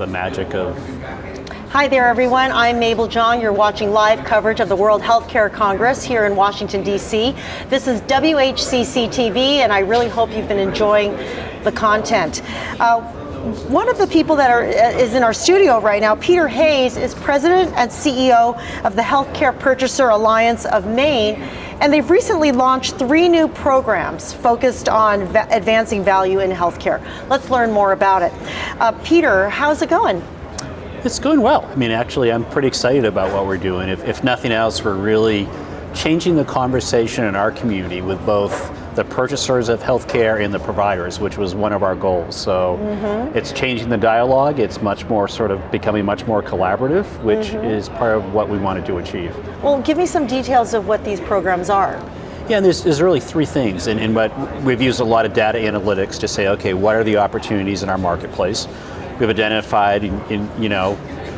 the magic of... Hi there, everyone. I'm Mabel, Jong. You're watching live coverage of the World Healthcare Congress here in Washington, D.C. This is WHCC TV, and I really hope you've been enjoying the content. One of the people that is in our studio right now, Peter Hayes, is President and CEO of the Healthcare Purchaser Alliance of Maine, and they've recently launched 3 new programs focused on advancing value in healthcare. Let's learn more about it. Peter, how's it going? It's going well. I mean, actually, I'm pretty excited about what we're doing. If nothing else, we're really changing the conversation in our community with both the purchasers of healthcare and the providers, which was one of our goals. So it's changing the dialogue. It's much more sort of becoming much more collaborative, which is part of what we wanted to achieve. Well, give me some details of what these programs are. Yeah, and there's really 3 things. And what we've used a lot of data analytics to say, okay, what are the opportunities in our marketplace? We've identified,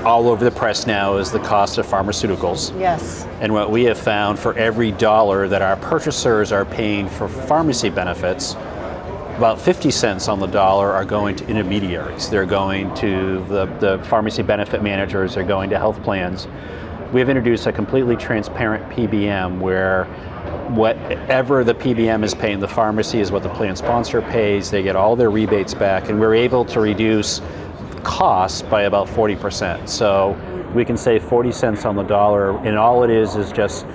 all over the press now is the cost of pharmaceuticals. Yes. And what we have found, for every dollar that our purchasers are paying for pharmacy benefits, about 50 cents on the dollar are going to intermediaries. They're going to the pharmacy benefit managers, they're going to health plans. We've introduced a completely transparent PBM where whatever the PBM is paying the pharmacy is what the plan sponsor pays. They get all their rebates back, and we're able to reduce costs by about 40%. So we can save 40 cents on the dollar, and all it is just,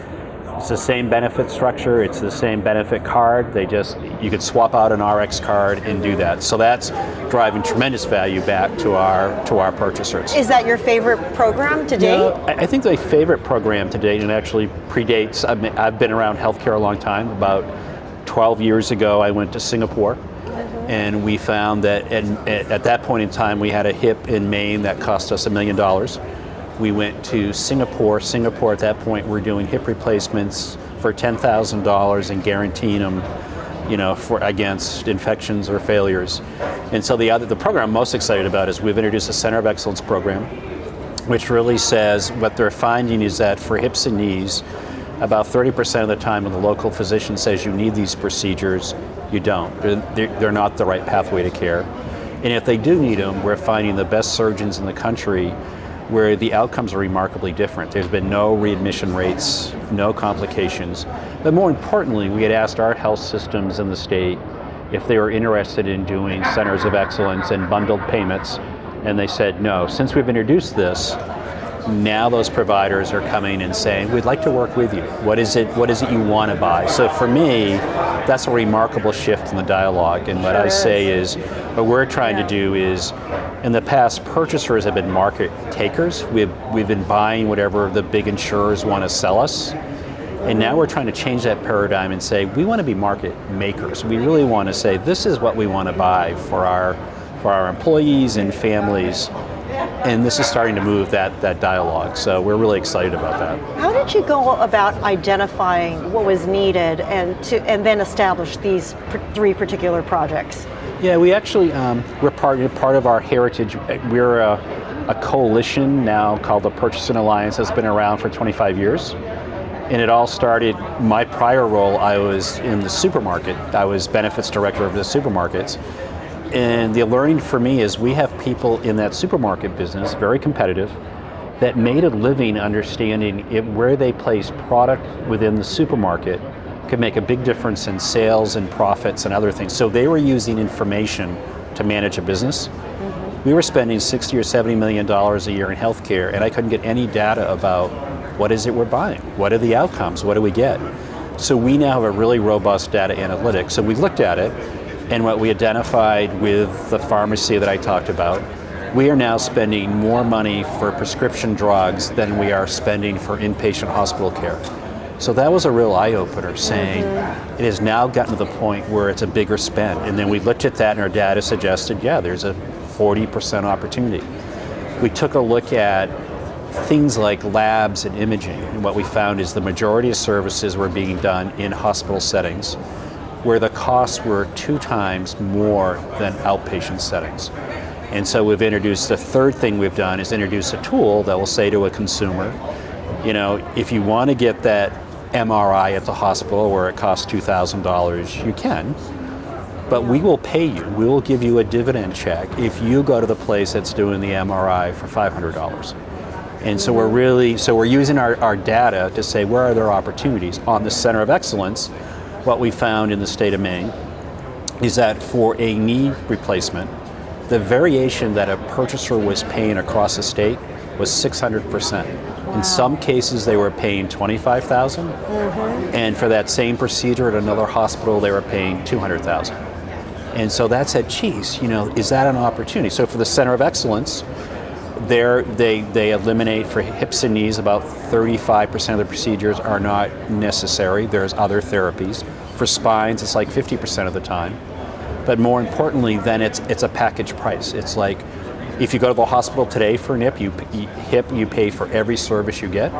it's the same benefit structure, it's the same benefit card. You could swap out an RX card and do that. So that's driving tremendous value back to our purchasers. Is that your favorite program to date? Yeah, I think the favorite program to date, and actually predates, I've been around healthcare a long time. About 12 years ago, I went to Singapore. And we found that at that point in time, we had a hip in Maine that cost us $1 million. We went to Singapore. Singapore at that point, we're doing hip replacements for $10,000 and guaranteeing them, against infections or failures. And so the program I'm most excited about is we've introduced a Center of Excellence program, which really says what they're finding is that for hips and knees, about 30% of the time when the local physician says you need these procedures, you don't. They're not the right pathway to care. And if they do need them, we're finding the best surgeons in the country where the outcomes are remarkably different. There's been no readmission rates, no complications. But more importantly, we had asked our health systems in the state if they were interested in doing centers of excellence and bundled payments, and they said no. Since we've introduced this, now those providers are coming and saying, we'd like to work with you. What is it you want to buy? So for me, that's a remarkable shift in the dialogue. And what I say is, what we're trying to do is, in the past, purchasers have been market takers. We've been buying whatever the big insurers want to sell us. And now we're trying to change that paradigm and say, we want to be market makers. We really want to say, this is what we want to buy for our employees and families. And this is starting to move that dialogue, so we're really excited about that. How did you go about identifying what was needed and then establish these 3 particular projects? Yeah, we actually, we're part of our heritage. We're a coalition now called the Purchasing Alliance that's been around for 25 years. And it all started, my prior role, I was in the supermarket. I was benefits director of the supermarkets. And the learning for me is we have people in that supermarket business, very competitive, that made a living understanding where they place product within the supermarket could make a big difference in sales and profits and other things. So they were using information to manage a business. We were spending $60 or $70 million a year in healthcare, and I couldn't get any data about what is it we're buying? What are the outcomes? What do we get? So we now have a really robust data analytics. So we looked at it, and what we identified with the pharmacy that I talked about, we are now spending more money for prescription drugs than we are spending for inpatient hospital care. So that was a real eye-opener, saying it has now gotten to the point where it's a bigger spend. And then we looked at that and our data suggested, yeah, there's a 40% opportunity. We took a look at things like labs and imaging, and what we found is the majority of services were being done in hospital settings, where the costs were 2 times more than outpatient settings. And so we've introduced, the third thing we've done is introduce a tool that will say to a consumer, if you want to get that MRI at the hospital where it costs $2,000, you can. but we will pay you. We will give you a dividend check if you go to the place that's doing the MRI for $500. And so we're using our data to say where are there opportunities. On the Center of Excellence, what we found in the state of Maine is that for a knee replacement, the variation that a purchaser was paying across the state was 600%. Wow. In some cases, they were paying $25,000, and for that same procedure at another hospital, they were paying $200,000. And so that said, geez, is that an opportunity? So for the Center of Excellence, they eliminate for hips and knees about 35% of the procedures are not necessary. There's other therapies. For spines, it's like 50% of the time. But more importantly, then it's a package price. It's like if you go to the hospital today for an hip, you pay for every service you get.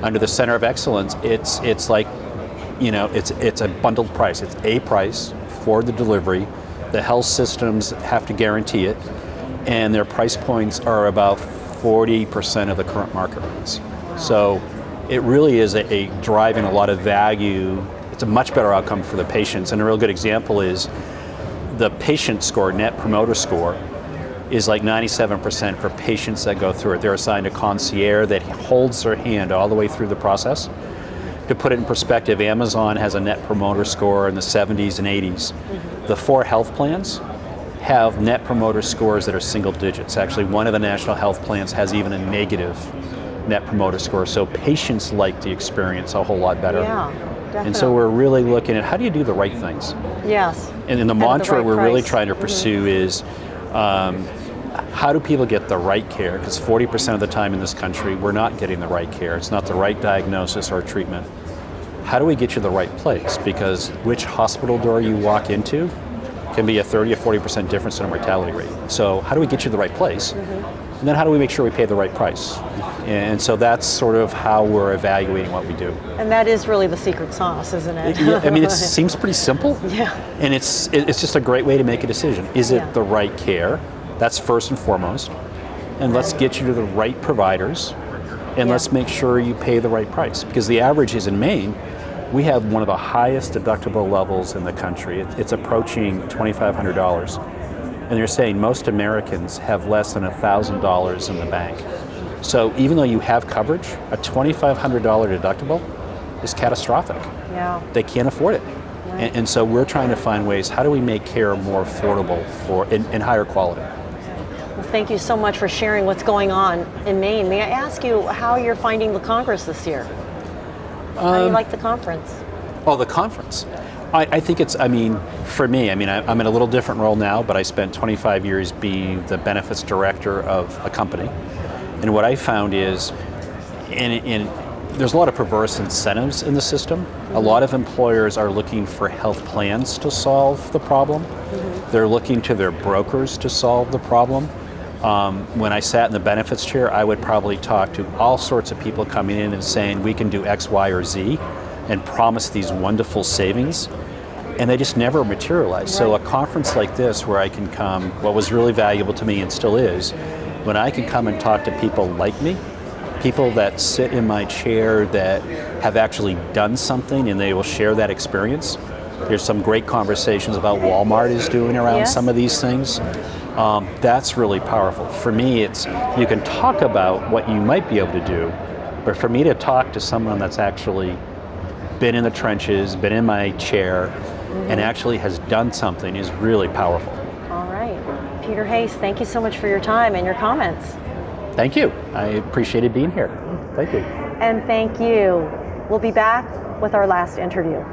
Under the Center of Excellence, it's like, it's a bundled price. It's a price for the delivery. The health systems have to guarantee it, and their price points are about 40% of the current market rates. So it really is a driving a lot of value. It's a much better outcome for the patients, and a real good example is the patient score, Net Promoter Score, is like 97% for patients that go through it. They're assigned a concierge that holds their hand all the way through the process. To put it in perspective, Amazon has a Net Promoter Score in the 70s and 80s. The 4 health plans have Net Promoter Scores that are single digits. Actually, one of the national health plans has even a negative Net Promoter Score. So patients like the experience a whole lot better. Yeah, definitely. And so we're really looking at how do you do the right things? Yes. And the mantra we're really trying to pursue is how do people get the right care? Because 40% of the time in this country, we're not getting the right care. It's not the right diagnosis or treatment. How do we get you the right place? Because which hospital door you walk into can be a 30 or 40% difference in a mortality rate. So how do we get you the right place? And then how do we make sure we pay the right price? And so that's sort of how we're evaluating what we do. And that is really the secret sauce, isn't it? Yeah, I mean, it seems pretty simple. Yeah. And it's just a great way to make a decision. Is it the right care? That's first and foremost. And let's get you to the right providers, and let's make sure you pay the right price. Because the average is in Maine, we have one of the highest deductible levels in the country. It's approaching $2,500. And they're saying most Americans have less than $1,000 in the bank. So even though you have coverage, a $2,500 deductible is catastrophic. Yeah. They can't afford it. Right. And so we're trying to find ways, how do we make care more affordable and higher quality? Well, thank you so much for sharing what's going on in Maine. May I ask you how you're finding the Congress this year? How do you like the conference? Oh, the conference. I think for me, I'm in a little different role now, but I spent 25 years being the benefits director of a company. And what I found is, there's a lot of perverse incentives in the system. A lot of employers are looking for health plans to solve the problem. They're looking to their brokers to solve the problem. When I sat in the benefits chair, I would probably talk to all sorts of people coming in and saying, we can do X, Y, or Z, and promise these wonderful savings. And they just never materialize. Right. So a conference like this where I can come, what was really valuable to me and still is, when I can come and talk to people like me, people that sit in my chair that have actually done something and they will share that experience. There's some great conversations about Walmart is doing around some of these things. That's really powerful. For me, it's you can talk about what you might be able to do, but for me to talk to someone that's actually been in the trenches, been in my chair, and actually has done something is really powerful. All right. Peter Hayes, thank you so much for your time and your comments. Thank you. I appreciated being here. Thank you. And thank you. We'll be back with our last interview.